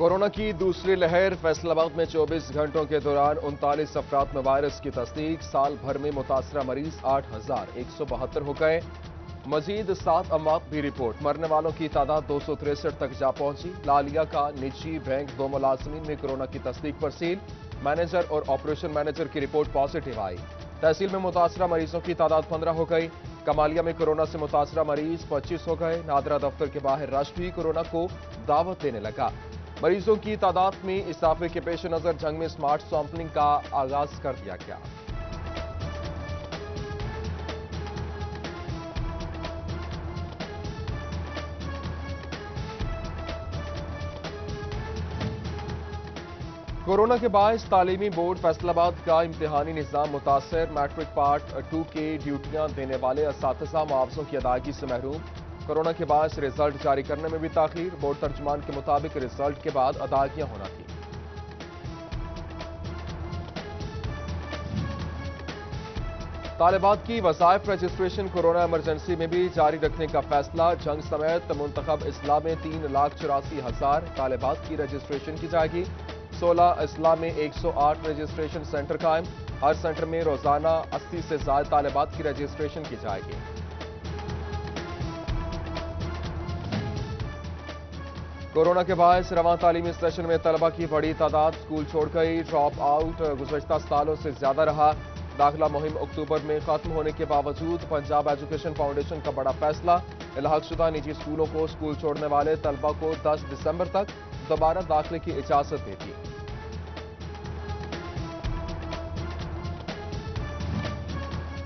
Corona की दूसरी लहर। फैसलाबाद में 24 घंटों के दौरान 39 अफराद में वायरस की तस्दीक। साल भर में मुतासरा मरीज 8,172 हो गए। मजीद 7 अमवात भी रिपोर्ट। मरने वालों की तादाद 263 तक जा पहुंची। लालिया का निजी बैंक 2 मुलाजमीन में कोरोना की तस्दीक पर सील। मैनेजर और ऑपरेशन मैनेजर की रिपोर्ट पॉजिटिव आई। तहसील में मुतासरा मरीजों की तादाद 15 हो गई। कमालिया में कोरोना से मुतासरा मरीज 25 हो गए। नादरा दफ्तर के बाहर रश भी कोरोना को दावत देने लगा। मरीजों की तादाद में इजाफे के पेश नजर जंग में स्मार्ट सैंपलिंग का आगाज कर दिया गया। कोरोना के बायस तालीमी बोर्ड फैसलाबाद का इम्तिहानी निज़ाम मुतासर। मैट्रिक पार्ट 2 के ड्यूटियां देने वाले असातिज़ा मुआवजों की अदायगी से महरूम। कोरोना के बायस रिजल्ट जारी करने में भी ताखीर। बोर्ड तर्जुमान के मुताबिक रिजल्ट के बाद अदायगियां होना थी। तालिबात की वज़ाइफ रजिस्ट्रेशन कोरोना इमरजेंसी में भी जारी रखने का फैसला। जंग समेत मुंतखब अजला में 3,84,000 तालिबात की रजिस्ट्रेशन की जाएगी। 16 अजला में 108 रजिस्ट्रेशन सेंटर कायम। हर सेंटर में रोजाना 80 से ज्यादा तालिबात की रजिस्ट्रेशन की जाएगी। कोरोना के बायस रवां तालीमी सेशन में तलबा की बड़ी तादाद स्कूल छोड़ गई। ड्रॉप आउट गुज़श्ता सालों से ज्यादा रहा। दाखिला मुहिम अक्टूबर में खत्म होने के बावजूद पंजाब एजुकेशन फाउंडेशन का बड़ा फैसला। इल्हाकशुदा निजी स्कूलों को स्कूल छोड़ने वाले तलबा को 10 दिसंबर तक दोबारा दाखिले की इजाजत देती।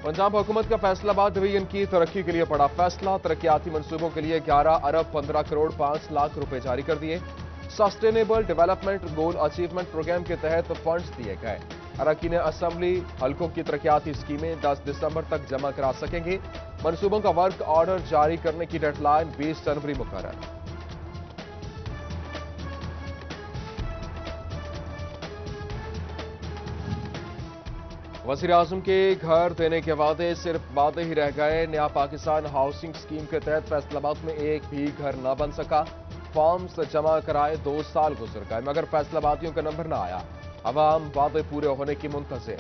पंजाब हुकूमत का फैसलाबाद डिवीजन की तरक्की के लिए बड़ा फैसला। तरक्याती मंसूबों के लिए 11 अरब 15 करोड़ 5 लाख रुपए जारी कर दिए। Sustainable development goal achievement programme के तहत फंड्स दिए गए। अरकान असम्बली हल्कों की तरक्याती स्कीमें 10 दिसंबर तक जमा करा सकेंगे। मंसूबों का वर्क ऑर्डर जारी करने की डेडलाइन 20 जनवरी मुकर्रर। वज़ीर आज़म के घर देने के वादे सिर्फ वादे ही रह गए। नया पाकिस्तान हाउसिंग स्कीम के तहत फैसलाबाद में एक भी घर न बन सका। फॉर्म्स जमा कराए 2 साल गुजर गए मगर फैसलाबादियों का नंबर न आया। अवाम वादे पूरे होने की मुंतज़िर।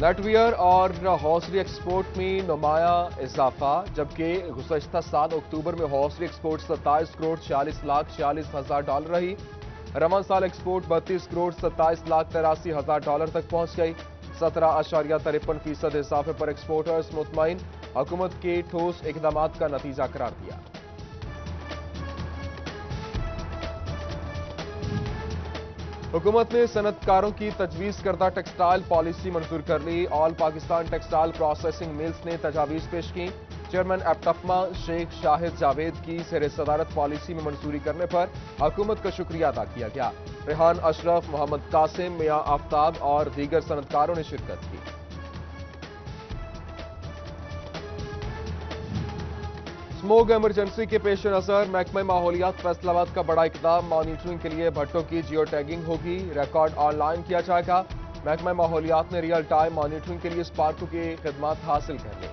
नेटवियर और हौसरी एक्सपोर्ट में नुमाया इजाफा। जबकि गुज़श्ता साल अक्टूबर में हौसरी एक्सपोर्ट 27 करोड़ 46 लाख 46 हजार डॉलर रही। रवां साल एक्सपोर्ट 32 करोड़ 27 लाख 83 हजार डॉलर तक पहुंच गई। 17.53% इजाफे पर एक्सपोर्टर्स मुतमईन। हुकूमत के ठोस इकदामात का नतीजा करार दिया। हुकूमत ने सनतकारों की तजवीज़ करदा टेक्सटाइल पॉलिसी मंजूर कर ली। All Pakistan textile processing mills ने तजावीज़ पेश की। चेयरमैन एप्टपमा शेख शाहिद जावेद की ज़ेर सदारत पॉलिसी में मंजूरी करने पर हुकूमत का शुक्रिया अदा किया गया। रेहान अशरफ, मोहम्मद कासिम, मियां आफ्ताब और दीगर सनतकारों ने शिरकत की। स्मोग इमरजेंसी के पेश नजर महकमा माहौलियात फैसलाबाद का बड़ा इकदाम। मॉनिटरिंग के लिए भट्टों की जियो टैगिंग होगी। रिकॉर्ड ऑनलाइन किया जाएगा। महकमा माहौलियात ने रियल टाइम मॉनिटरिंग के लिए स्पार्को की खिदमत हासिल कर ली।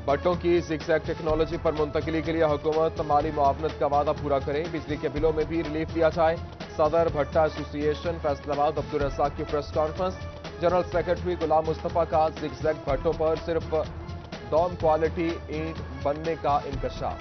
भट्टों की ज़िगज़ैग टेक्नोलॉजी पर मुंतकिली के लिए हुकूमत माली मुआवनत का वादा पूरा करे। बिजली के बिलों में भी रिलीफ दिया जाए। सदर भट्टा एसोसिएशन फैसलाबाद अब्दुल रज़ाक की press conference. General secretary Ghulam Mustafa का ज़िगज़ैग भट्टों पर सिर्फ डॉम क्वालिटी ईंट बनने का इंकशाफ।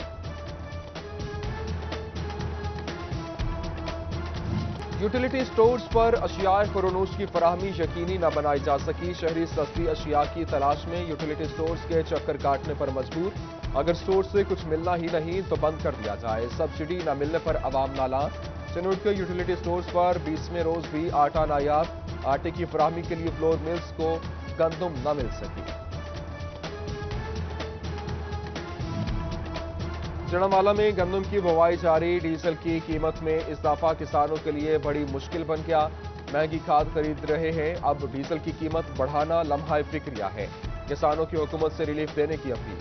यूटिलिटी स्टोर्स पर अशियाए खुरोनूश की फराहमी यकीनी न बनाई जा सकी। शहरी सस्ती अशिया की तलाश में यूटिलिटी स्टोर्स के चक्कर काटने पर मजबूर। अगर स्टोर से कुछ मिलना ही नहीं तो बंद कर दिया जाए। सब्सिडी न मिलने पर अवाम नाला। चनोट के यूटिलिटी स्टोर्स पर 20वें रोज भी आटा नायाब। आटे की फराहमी के लिए फ्लोर मिल्स को गंदम न मिल सकी। जड़ावाला में गंदम की बुवाई जारी। डीजल की कीमत में इजाफा किसानों के लिए बड़ी मुश्किल बन गया। महंगी खाद खरीद रहे हैं। अब डीजल की कीमत बढ़ाना लम्हा फिक्रिया है। किसानों की हुकूमत से रिलीफ देने की अपील।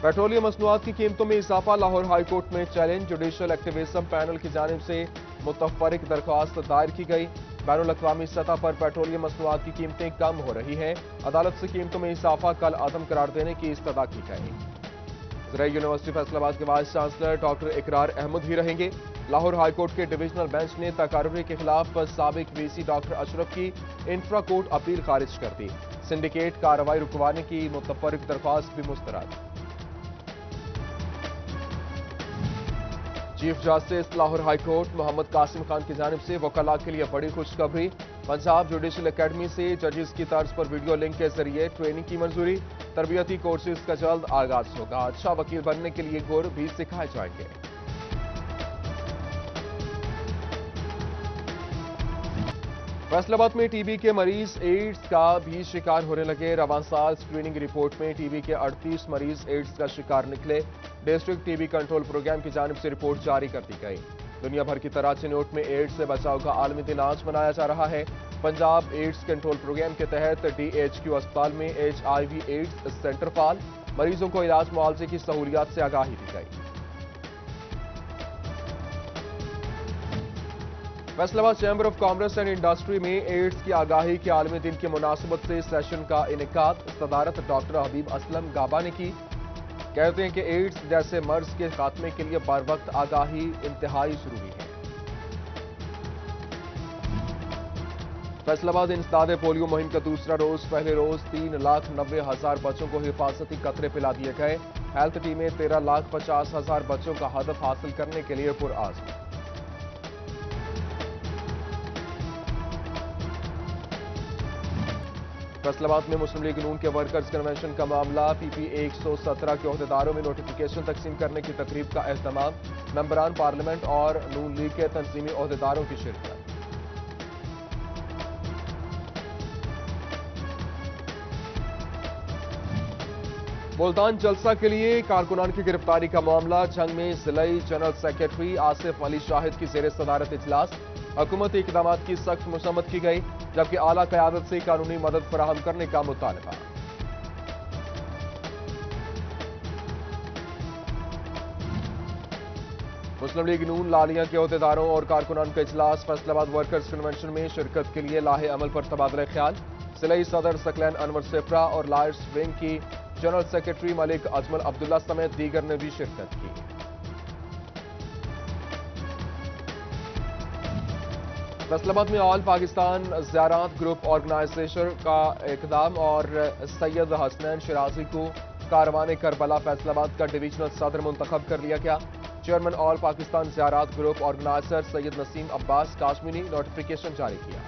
पेट्रोलियम मसनूआत की कीमतों में इजाफा लाहौर हाई कोर्ट में चैलेंज। जुडिशल एक्टिविज्म पैनल की जानिब से मुतफरिक दरख्वास्त दायर की गई। बैनुल अक़वामी सतह पर पेट्रोलियम मसनूआत की कीमतें कम हो रही हैं। अदालत से कीमतों में इजाफा कल अदम करार देने की इस्तदा की गई। ज़राई यूनिवर्सिटी फैसलाबाद के वाइस चांसलर डॉक्टर इकरार अहमद ही रहेंगे। लाहौर हाई कोर्ट के डिविजनल बेंच ने तकारुरी के खिलाफ साबिक वीसी डॉक्टर अशरफ की इंफ्रा कोर्ट अपील खारिज कर दी। सिंडिकेट कार्रवाई रुकवाने की मुतफरिक दरख्वास्त भी मुस्तरद। Chief justice Lahore high court Mohammad Qasim Khan की जानिब से वकला के लिए बड़ी खुशखबरी। पंजाब जुडिशल एकेडमी से जजेस की तर्ज पर वीडियो लिंक के जरिए ट्रेनिंग की मंजूरी। तरबियती कोर्सेज का जल्द आगाज होगा। अच्छा वकील बनने के लिए गुर भी सिखाए जाएंगे। फैसलाबाद में टीबी के मरीज एड्स का भी शिकार होने लगे। रवां साल स्क्रीनिंग रिपोर्ट में टीबी के 38 मरीज एड्स का शिकार निकले। डिस्ट्रिक्ट टीबी कंट्रोल प्रोग्राम की जानिब से रिपोर्ट जारी कर दी गई। दुनिया भर की तरह चिनोट में एड्स से बचाव का आलमी दिन आज मनाया जा रहा है। पंजाब एड्स कंट्रोल प्रोग्राम के तहत DHQ अस्पताल में HIV एड्स सेंटर फाल। मरीजों को इलाज मुआवजे की सहूलियात से आगाही दी गई। Faisalabad chamber of commerce and industry में एड्स की आगाही के आलमी दिन की मुनासिबत से सेशन का इनेकाद सदारत डॉक्टर हबीब असलम गाबा ने की। कहते हैं कि एड्स जैसे मर्ज के खात्मे के लिए बर वक्त आगाही इंतहाई जरूरी है। फैसलाबाद इंसदाद पोलियो मुहिम का दूसरा रोज पहले रोज 3,90,000 बच्चों को हिफाजती कतरे पिला दिए गए। हेल्थ टीमें 13,50,000 बच्चों का हदफ हासिल करने के लिए पुरआज़म। फैसलाबाद में मुस्लिम लीग नून के वर्कर्स कन्वेंशन का मामला। PP 117 के ओहदेदारों में नोटिफिकेशन तकसीम करने की तकरीब का एहतमाम। मेंबरान पार्लियामेंट और नून लीग के तंजीमी ओहदेदारों की शिरकत। मुल्तान जलसा के लिए कारकुनान की गिरफ्तारी का मामला। जंग में जिलाई जनरल सेक्रेटरी आसिफ अली शाहिद की जेर सदारत इजलास। हुकूमती इकदामात की सख्त मुसम्मत की गई, जबकि आला क़यादत से कानूनी मदद फराहम करने का मुतालबा। मुस्लिम लीग नून लालिया के ओहदेदारों और कारकुनान का इजलास। फैसलाबाद वर्कर्स कन्वेंशन में शिरकत के लिए लाहे अमल पर तबादला ख्याल। जिलाई सदर सकलैन अनवर सेफरा और लायर्स विंग की जनरल सेक्रेटरी मलिक अजमल अब्दुल्ला समेत दीगर ने भी शिरकत की। फैसलाबाद में ऑल पाकिस्तान ज़ियारत ग्रुप ऑर्गेनाइजेशन का इकदाम और सैयद हसनैन शिराजी को कारवान करबला फैसलाबाद का डिवीजनल सदर मुंतखब कर लिया गया। चेयरमैन ऑल पाकिस्तान ज़ियारत ग्रुप ऑर्गेनाइजर सैयद नसीम अब्बास काशमी ने नोटिफिकेशन जारी किया।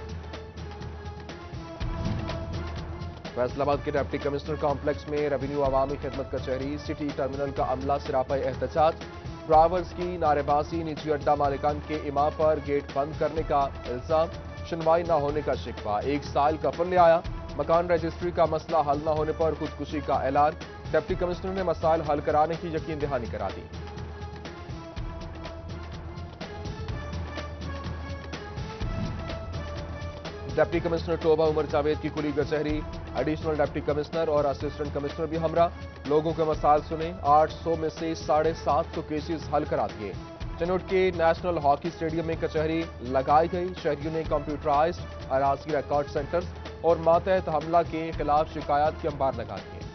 फैसलाबाद के डिप्टी कमिश्नर कॉम्प्लेक्स में रेवेन्यू अवामी खिदमत कचहरी सिटी टर्मिनल का अमला सिरापा एहतजाज। ड्राइवर्स की नारेबाजी, निजी अड्डा मालिकान के इमा पर गेट बंद करने का इल्जाम। सुनवाई न होने का शिकवा। 1 साल कफन ले आया। मकान रजिस्ट्री का मसला हल न होने पर खुदकुशी का ऐलान। डिप्टी कमिश्नर ने मसाइल हल कराने की यकीन दहानी करा दी। डिप्टी कमिश्नर टोबा उमर जावेद की खुली कचहरी। एडिशनल डिप्टी कमिश्नर और असिस्टेंट कमिश्नर भी हमरा। लोगों के मसाइल सुने। 800 में से 750 केसेस हल करा दिए। चिनोट के नेशनल हॉकी स्टेडियम में कचहरी लगाई गई। शहरियों ने कंप्यूटराइज्ड अराजी रिकॉर्ड सेंटर्स और मातहत हमला के खिलाफ शिकायत के अंबार लगा दिए।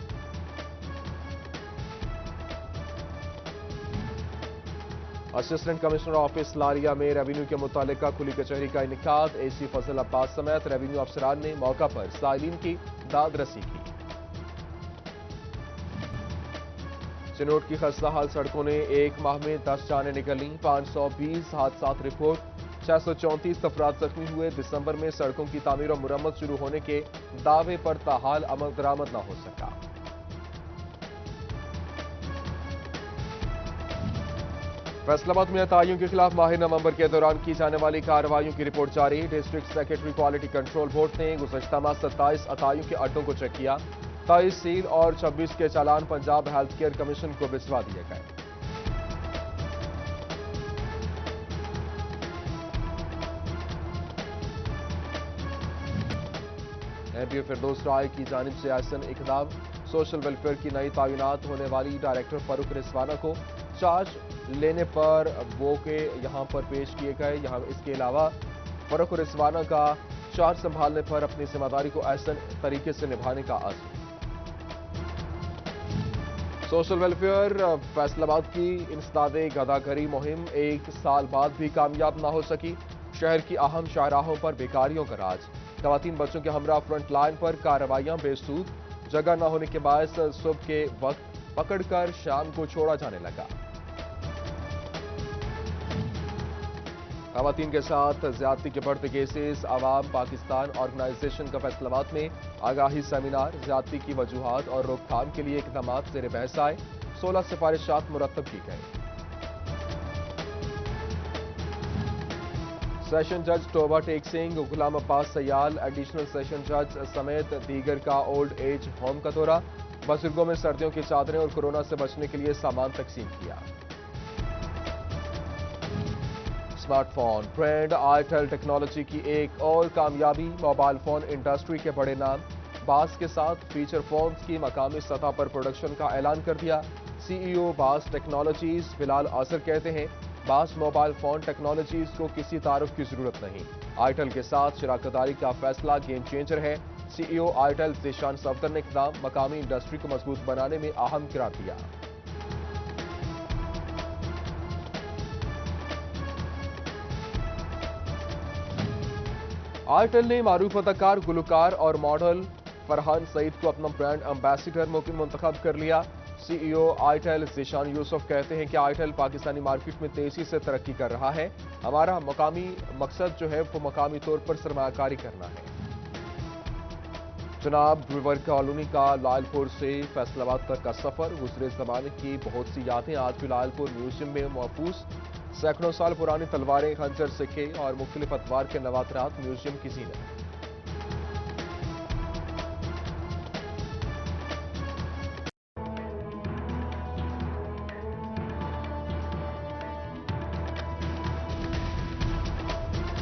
असिस्टेंट कमिश्नर ऑफिस लारिया में रेवेन्यू के मुतालिका खुली कचहरी का इनेकाद। AC फजल अब्बास समेत रेवेन्यू अफसरान ने मौका पर साइलिन की दाद रसी की। चिनोट की खस्ता हाल सड़कों ने 1 माह में 10 जानें निकली। 520 हादसात रिपोर्ट। 634 अफराद जख्मी हुए। दिसंबर में सड़कों की तामीर और मुरम्मत शुरू होने के दावे पर ताहाल अमल दरामद न हो सका। फैसलाबाद में अताइयों के खिलाफ माह नवंबर के दौरान की जाने वाली कार्रवाइयों की रिपोर्ट जारी। District secretary quality control board ने गुज़श्ता माह 27 अताइयों के अड्डों को चेक किया। 23 सील और 26 के चालान पंजाब हेल्थ केयर कमीशन को भिजवा दिए गए। MP फिरदौस राय की जानिब से ऐसन इकदाम। सोशल वेलफेयर की नई तैनात होने वाली डायरेक्टर फारूक रिजवाना को चार्ज लेने पर वो के यहां पर पेश किए गए। यहां इसके अलावा फारूक रिजवाना का चार्ज संभालने पर अपनी जिम्मेदारी को ऐसे तरीके से निभाने का आज़म। सोशल वेलफेयर फैसलाबाद की इंसदादे गदागरी मुहिम 1 साल बाद भी कामयाब ना हो सकी। शहर की अहम शाहराहों पर बेकारियों का राज। खवातीन बच्चों के हमरा फ्रंट लाइन पर कार्रवाइयां बेसूद। जगह न होने के बायस सुबह के वक्त पकड़कर शाम को छोड़ा जाने लगा। खवातीन के साथ ज्यादती के बढ़ते केसेस। अवाम पाकिस्तान ऑर्गेनाइजेशन का फैसलाबाद में आगाही सेमिनार। ज्यादती की वजूहात और रोकथाम के लिए इकदाम ज़ेर बहस आए। 16 सिफारिशात मुरतब की गई। सेशन जज टोबा टेक सिंह, गुलाम अब्बास सयाल, एडिशनल सेशन जज समेत दीगर का ओल्ड एज होम का दौरा। बुजुर्गों में सर्दियों की चादरें और कोरोना से बचने के लिए सामान तकसीम किया। स्मार्टफोन ब्रांड आईटेल टेक्नोलॉजी की एक और कामयाबी। मोबाइल फोन इंडस्ट्री के बड़े नाम बास के साथ फीचर फोन्स की मकामी सतह पर प्रोडक्शन का ऐलान कर दिया। सीईओ बास टेक्नोलॉजीज बिलाल आसर कहते हैं, बास मोबाइल फोन टेक्नोलॉजीज को किसी तारुफ की जरूरत नहीं। आईटेल के साथ शराकतदारी का फैसला गेम चेंजर है। सीईओ आईटेल ज़ीशान सफदर ने इक़दाम मकामी इंडस्ट्री को मजबूत बनाने में अहम करार दिया। आईटेल ने मारूफ अदाकार, गुलकार और मॉडल फरहान सईद को अपना ब्रांड एम्बेसडर मुंतखब कर लिया। सीईओ आईटेल ज़ीशान यूसुफ कहते हैं कि आईटेल पाकिस्तानी मार्केट में तेजी से तरक्की कर रहा है। हमारा मकामी मकसद जो है वो मकामी तौर पर सरमायाकारी करना है। जनाब रिवर कॉलोनी का लालपुर से फैसलाबाद तक का सफर। गुजरे जमाने की बहुत सी यादें आज भी लालपुर म्यूजियम में महफूज। सैकड़ों साल पुरानी तलवारें, खंजर, सिक्के और मुख्तलिफ अतवार के नवातरात म्यूजियम की जीनत।